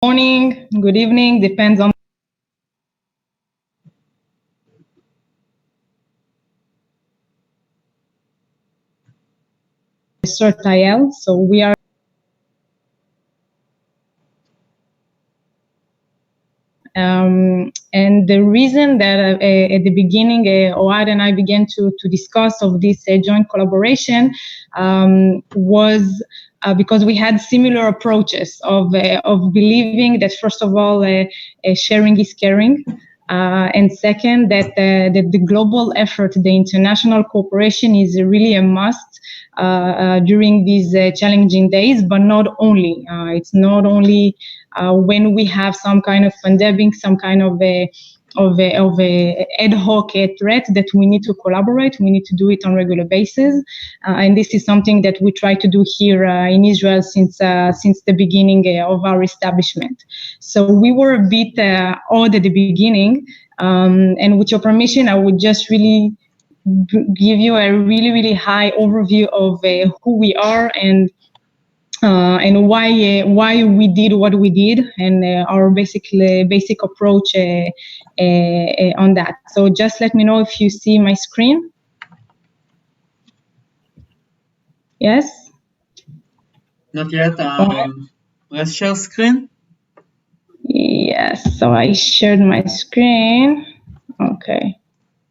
Morning, good evening, depends on CERT IL. So we are and the reason that at the beginning Oad and I began to discuss of this joint collaboration was because we had similar approaches of believing that first of all sharing is caring, and second that the global effort, the international cooperation is really a must during these challenging days, but not only. It's not only when we have some kind of pandemic, some kind of a ad hoc threat that we need to collaborate. We need to do it on a regular basis, and this is something that we try to do here in Israel since the beginning of our establishment. So we were a bit odd at the beginning, and with your permission, I would just really give you a really high overview of who we are and why we did what we did, and our basic approach on that. So just let me know if you see my screen. Yes? Not yet. Let's share screen. Yes, so I shared my screen. Okay.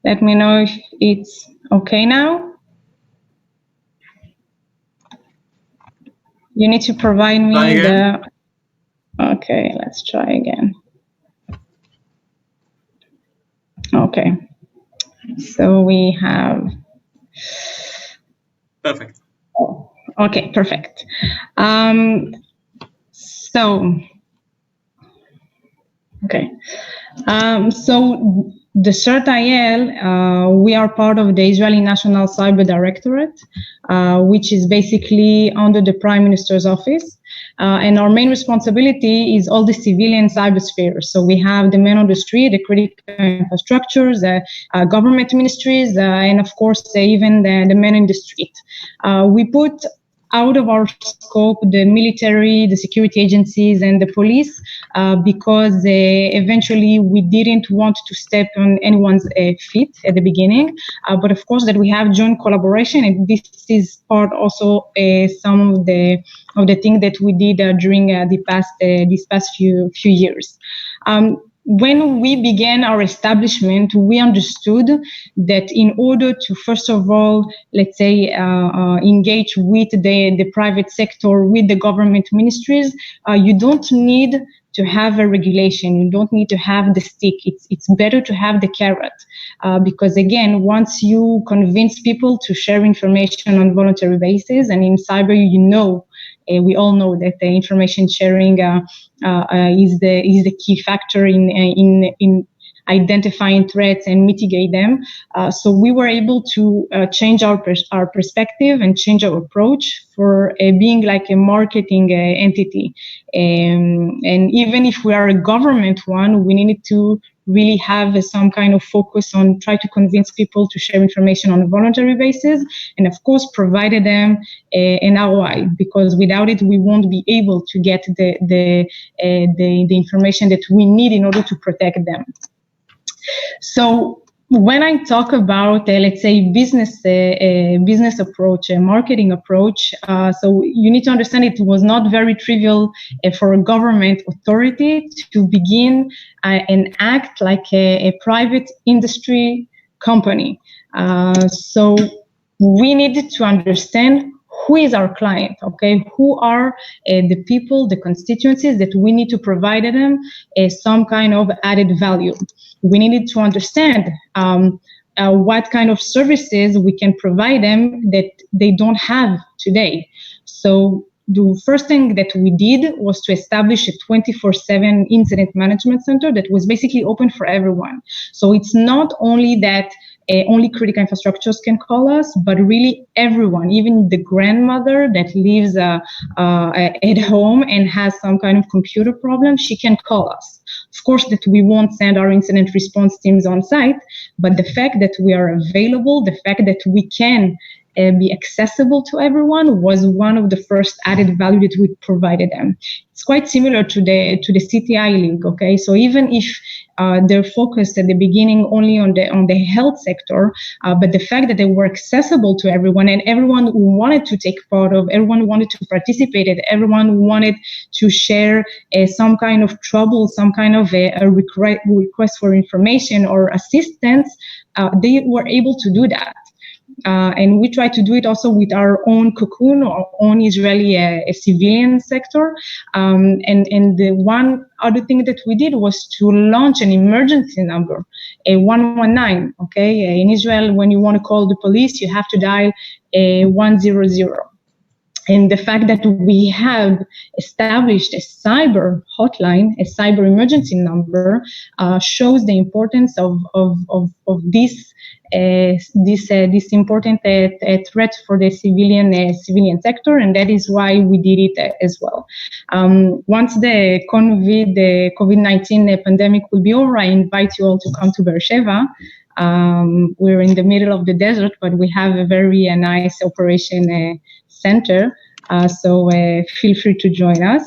Let me know if it's okay now. You need to provide me the... Okay, let's try again. Okay. So we have... Perfect. Oh, okay, perfect. So the CERT IL, we are part of the Israeli National Cyber Directorate, which is basically under the Prime Minister's office. And our main responsibility is all the civilian cybersphere. So we have the men on the street, the critical infrastructures, government ministries, and of course, even the men in the street. We put out of our scope the military, the security agencies, and the police, because eventually we didn't want to step on anyone's feet at the beginning. But of course that we have joint collaboration, and this is part also some of the things that we did during these past few years. When we began our establishment, we understood that in order to, first of all, let's say, engage with the private sector, with the government ministries, you don't need to have a regulation. You don't need to have the stick. It's better to have the carrot, because again, once you convince people to share information on a voluntary basis, and in cyber, we all know that the information sharing is the key factor in identifying threats and mitigate them. So we were able to change our perspective and change our approach for being like a marketing entity. And even if we are a government one, we needed to really have some kind of focus on try to convince people to share information on a voluntary basis, and of course provided them an ROI, because without it we won't be able to get the information that we need in order to protect them. So when I talk about, let's say, business approach, a marketing approach, so you need to understand it was not very trivial for a government authority to begin and act like a private industry company. So we needed to understand who is our client, okay? Who are the people, the constituencies that we need to provide them some kind of added value. We needed to understand what kind of services we can provide them that they don't have today. So the first thing that we did was to establish a 24/7 incident management center that was basically open for everyone. So it's not only that only critical infrastructures can call us, but really everyone, even the grandmother that lives at home and has some kind of computer problem, she can call us. Of course that we won't send our incident response teams on site, but the fact that we are available, the fact that we can be accessible to everyone was one of the first added value that we provided them. It's quite similar to the CTI League, okay? So even if they're focused at the beginning only on the health sector, but the fact that they were accessible to everyone and everyone who wanted to take part of, everyone wanted to participate, and everyone wanted to share some kind of trouble, some kind of a request for information or assistance, they were able to do that. And we try to do it also with our own cocoon, our own Israeli civilian sector. And the one other thing that we did was to launch an emergency number, a 119, okay? In Israel, when you want to call the police, you have to dial 100. And the fact that we have established a cyber hotline, a cyber emergency number, shows the importance of this important threat for the civilian sector, and that is why we did it as well. Once the COVID-19 pandemic will be over, I invite you all to come to Beersheba. We're in the middle of the desert, but we have a very nice operation center, so feel free to join us.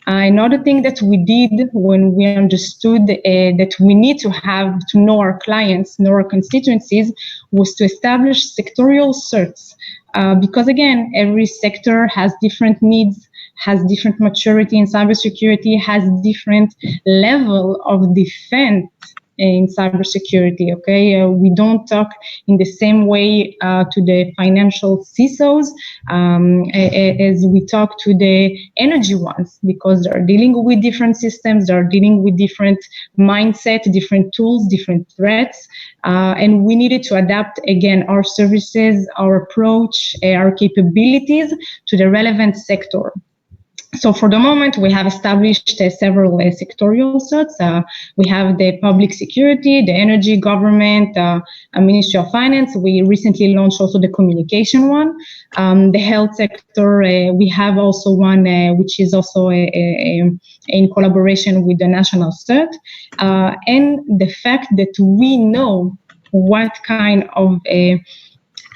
Another thing that we did when we understood that we need to know our clients, know our constituencies, was to establish sectorial certs. Because again, every sector has different needs, has different maturity in cybersecurity, has different level of defense in cybersecurity, okay? We don't talk in the same way to the financial CISOs as we talk to the energy ones, because they're dealing with different systems, they're dealing with different mindset, different tools, different threats, and we needed to adapt, again, our services, our approach, our capabilities to the relevant sector. So for the moment, we have established several sectorial certs. We have the public security, the energy, government, Ministry of Finance. We recently launched also the communication one. The health sector, we have also one which is also in collaboration with the national CERT. And the fact that we know what kind of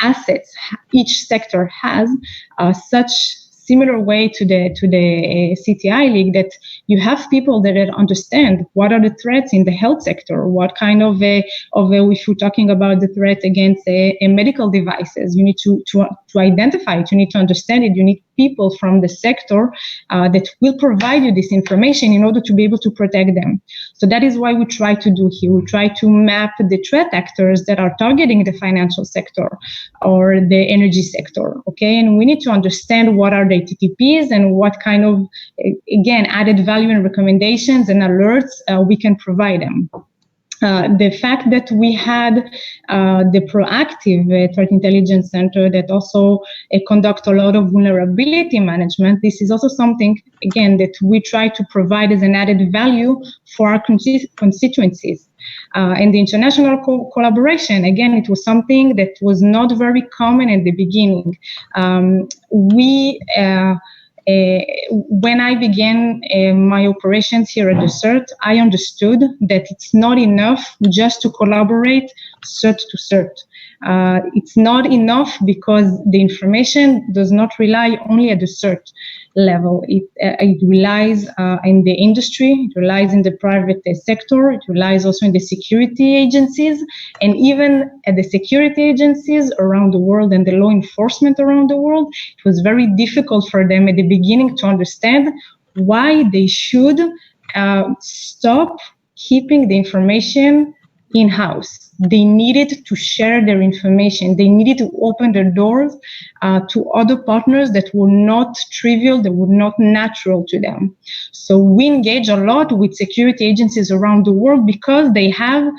assets each sector has, such similar way to the CTI League, that you have people that understand what are the threats in the health sector, what kind of if you're talking about the threat against medical devices, you need to identify it, you need to understand it, you need people from the sector that will provide you this information in order to be able to protect them. So that is why we try to do here. We try to map the threat actors that are targeting the financial sector or the energy sector, okay? And we need to understand what are the TTPs and what kind of, again, added value and recommendations and alerts we can provide them. The fact that we had the proactive threat intelligence center that also conduct a lot of vulnerability management, this is also something, again, that we try to provide as an added value for our constituencies. And the international collaboration, again, it was something that was not very common at the beginning. When I began my operations here at the CERT, I understood that it's not enough just to collaborate CERT to CERT. It's not enough because the information does not rely only at the CERT level. It relies in the industry, it relies in the private sector, it relies also in the security agencies, and even at the security agencies around the world and the law enforcement around the world. It was very difficult for them at the beginning to understand why they should stop keeping the information in-house. They needed to share their information. They needed to open their doors to other partners that were not trivial, that were not natural to them. So we engage a lot with security agencies around the world because they have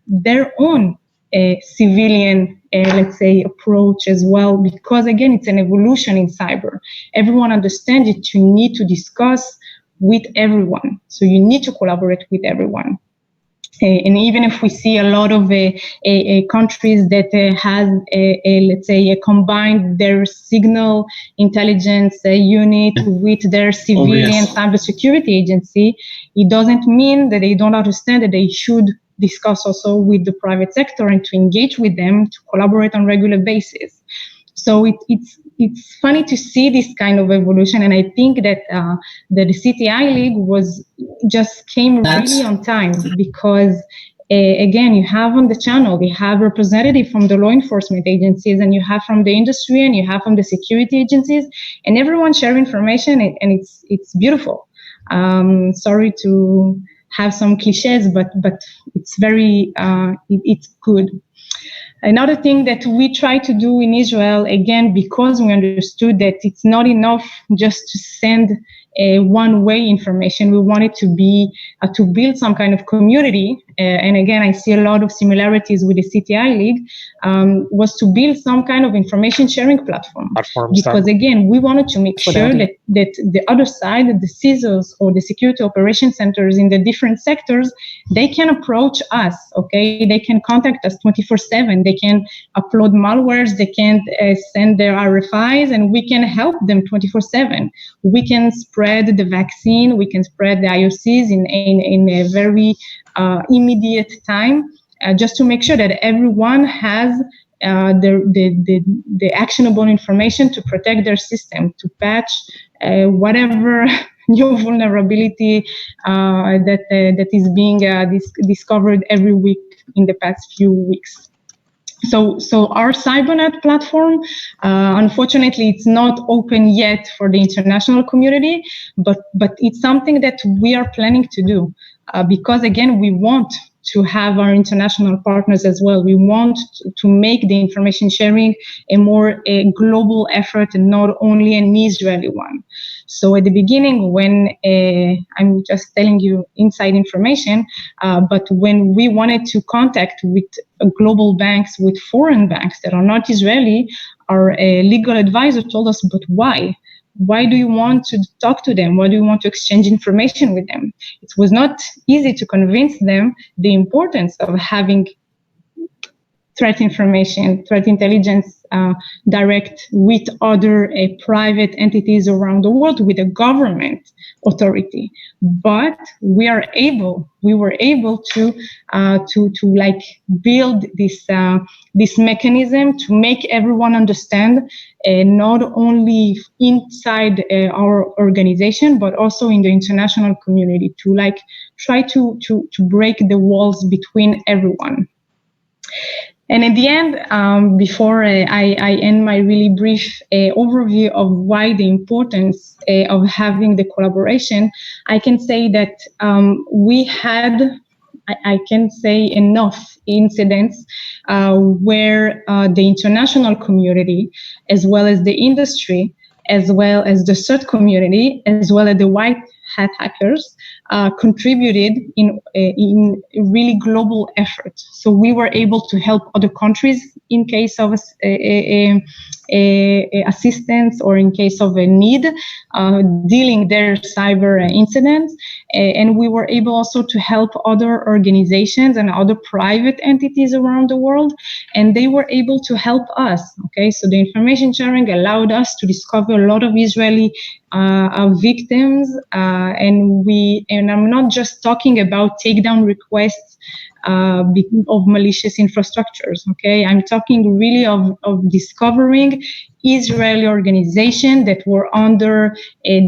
their own civilian, let's say, approach as well, because again, it's an evolution in cyber. Everyone understands that you need to discuss with everyone. So you need to collaborate with everyone. And even if we see a lot of countries that has let's say, combined their signal intelligence unit with their civilian cybersecurity agency, it doesn't mean that they don't understand that they should discuss also with the private sector and to engage with them to collaborate on a regular basis. So it's funny to see this kind of evolution, and I think that the CTI League just came really on time, because again, you have on the channel, you have representatives from the law enforcement agencies, and you have from the industry, and you have from the security agencies, and everyone share information, and it's beautiful. Sorry to have some cliches, but it's very it's good. Another thing that we try to do in Israel, again, because we understood that it's not enough just to send one-way information. We wanted to be to build some kind of community, and again, I see a lot of similarities with the CTI League. Was to build some kind of information sharing platform, because again, we wanted to make sure that the other side, the CISOs or the security operation centers in the different sectors, they can approach us. Okay, they can contact us 24/7. They can upload malwares. They can send their RFIs, and we can help them 24/7. We can spread the vaccine, we can spread the IOCs in a very immediate time, just to make sure that everyone has the actionable information to protect their system, to patch whatever new vulnerability that is being discovered every week in the past few weeks. So our Cybernet platform, unfortunately, it's not open yet for the international community, but it's something that we are planning to do, because again, we want to have our international partners as well. We want to make the information sharing a more global effort and not only an Israeli one. So at the beginning, when I'm just telling you inside information, but when we wanted to contact with global banks, with foreign banks that are not Israeli, our legal advisor told us, but why? Why do you want to talk to them? Why do you want to exchange information with them? It was not easy to convince them the importance of having threat information, threat intelligence direct with other private entities around the world, with a government authority. But we were able to like build this mechanism to make everyone understand, not only inside our organization, but also in the international community, to like try to break the walls between everyone. And at the end, before I end my really brief overview of why the importance of having the collaboration, I can say that we had, I can say, enough incidents where the international community, as well as the industry, as well as the CERT community, as well as the white hat hackers, contributed in really global effort. So we were able to help other countries in case of assistance or in case of a need, dealing their cyber incidents. And we were able also to help other organizations and other private entities around the world, and they were able to help us. Okay, so the information sharing allowed us to discover a lot of Israeli victims, and I'm not just talking about takedown requests of malicious infrastructures. Okay, I'm talking really of discovering Israeli organizations that were under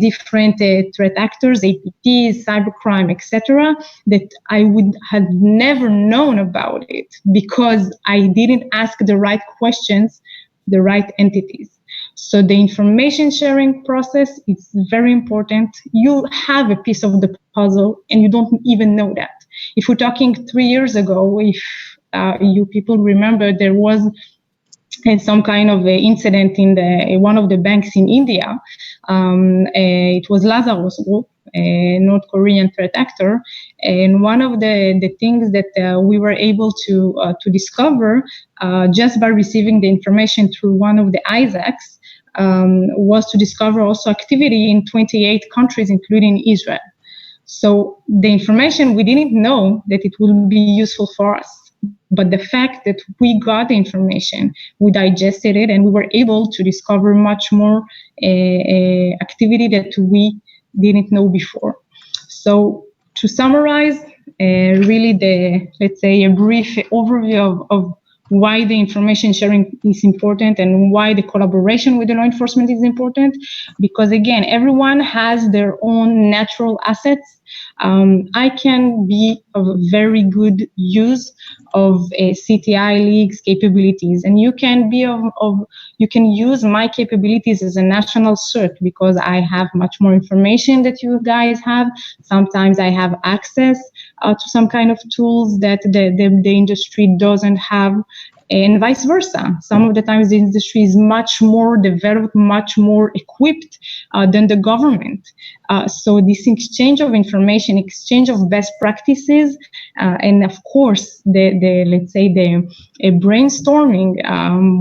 different threat actors, APTs, cybercrime, etc., that I would have never known about it because I didn't ask the right questions, the right entities. So the information sharing process is very important. You have a piece of the puzzle and you don't even know that. If we're talking 3 years ago, if you people remember, there was some kind of incident in one of the banks in India. It was Lazarus Group, a North Korean threat actor, and one of the things that we were able to discover just by receiving the information through one of the ISACs was to discover also activity in 28 countries, including Israel. So the information, we didn't know that it would be useful for us. But the fact that we got the information, we digested it, and we were able to discover much more activity that we didn't know before. So to summarize, really let's say a brief overview of why the information sharing is important and why the collaboration with the law enforcement is important. Because again, everyone has their own natural assets. I can be of very good use of a CTI league's capabilities, and you can be you can use my capabilities as a national cert because I have much more information that you guys have. Sometimes I have access to some kind of tools that the industry doesn't have, and vice versa. Some of the times the industry is much more developed, much more equipped than the government. So this exchange of information, exchange of best practices, and of course the let's say the brainstorming.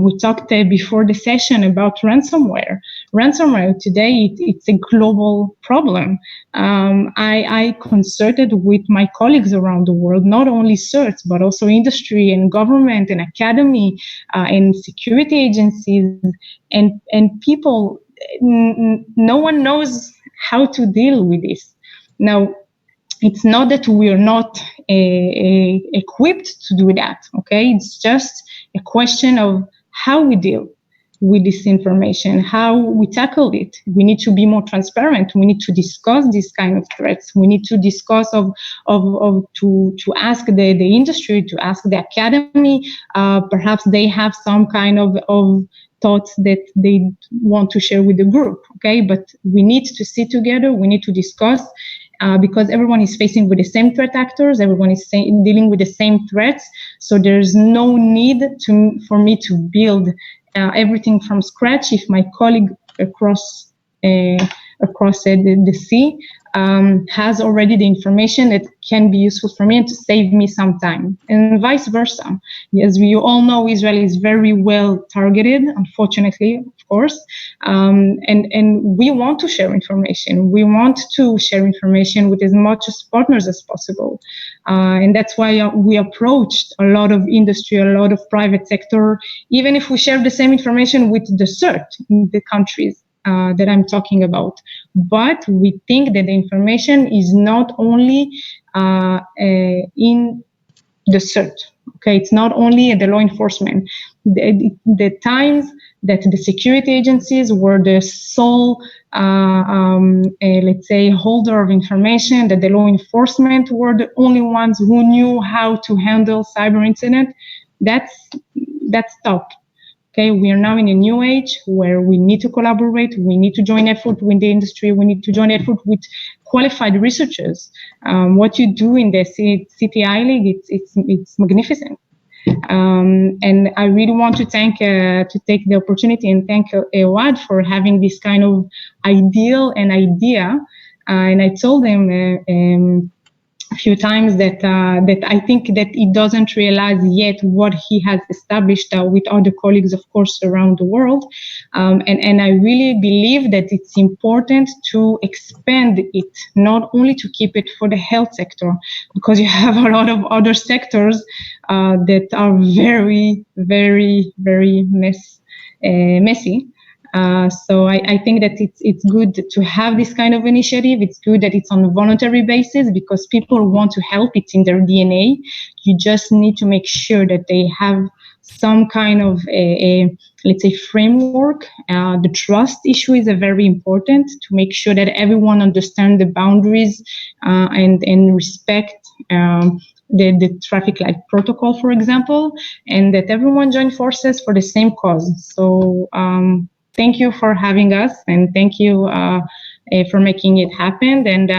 We talked before the session about ransomware. Ransomware today it's a global problem. I consulted with my colleagues around the world, not only CERTs, but also industry and government and academy and security agencies and people. No one knows how to deal with this. Now, it's not that we are not equipped to do that, okay? It's just a question of how we deal with this information, how we tackle it. We need to be more transparent. We need to discuss these kind of threats. We need to discuss to ask the industry, to ask the academy. Perhaps they have some kind of thoughts that they want to share with the group, okay? But we need to sit together. We need to discuss. Because everyone is facing with the same threat actors, everyone is dealing with the same threats. So there's no need for me to build everything from scratch. If my colleague across the sea has already the information that can be useful for me and to save me some time, and vice versa. As we all know, Israel is very well targeted, unfortunately, of course, and we want to share information. We want to share information with as much as partners as possible, and that's why we approached a lot of industry, a lot of private sector, even if we share the same information with the CERT in the countries that I'm talking about. But we think that the information is not only in the CERT. Okay, it's not only at the law enforcement. The times that the security agencies were the sole, let's say, holder of information, that the law enforcement were the only ones who knew how to handle cyber incident, that's stopped. Okay, we are now in a new age where we need to collaborate. We need to join effort with the industry. We need to join effort with qualified researchers. What you do in the CTI League, it's magnificent. And I really want to take the opportunity and thank Awad for having this kind of ideal and idea. And I told him a few times that I think that he doesn't realize yet what he has established with other colleagues, of course, around the world. And I really believe that it's important to expand it, not only to keep it for the health sector, because you have a lot of other sectors that are very, very, very messy. So I think that it's good to have this kind of initiative. It's good that it's on a voluntary basis because people want to help. It's in their DNA. You just need to make sure that they have some kind of let's say framework. The trust issue is very important to make sure that everyone understands the boundaries and respect the traffic light protocol, for example, and that everyone join forces for the same cause. So thank you for having us, and thank you for making it happen. And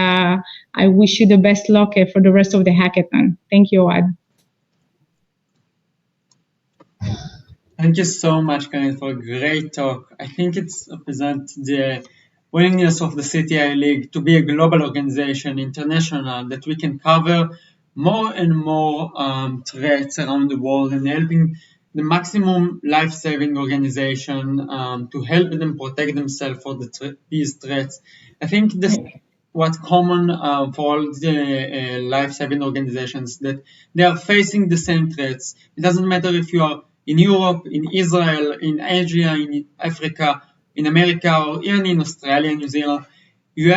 I wish you the best luck for the rest of the hackathon. Thank you, Awad. Thank you so much, Karine, for a great talk. I think it represents the willingness of the CTI League to be a global organization, international, that we can cover more and more threats around the world and helping the maximum life-saving organization to help them protect themselves for these threats. I think this what's common for all the life-saving organizations, that they are facing the same threats. It doesn't matter if you are in Europe, in Israel, in Asia, in Africa, in America, or even in Australia, New Zealand. You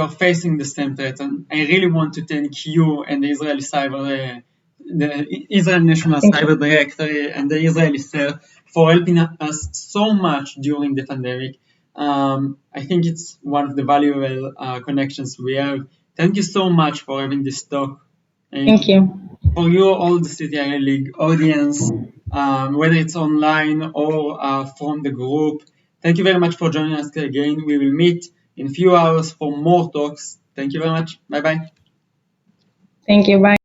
are facing the same threats, and I really want to thank you and the Israeli Cyber the Israel National Cyber Directory and the Israeli CERT for helping us so much during the pandemic. I think it's one of the valuable connections we have. Thank you so much for having this talk. Thank you. For you, all the CTI League audience, whether it's online or from the group, thank you very much for joining us again. We will meet in a few hours for more talks. Thank you very much. Bye-bye. Thank you. Bye.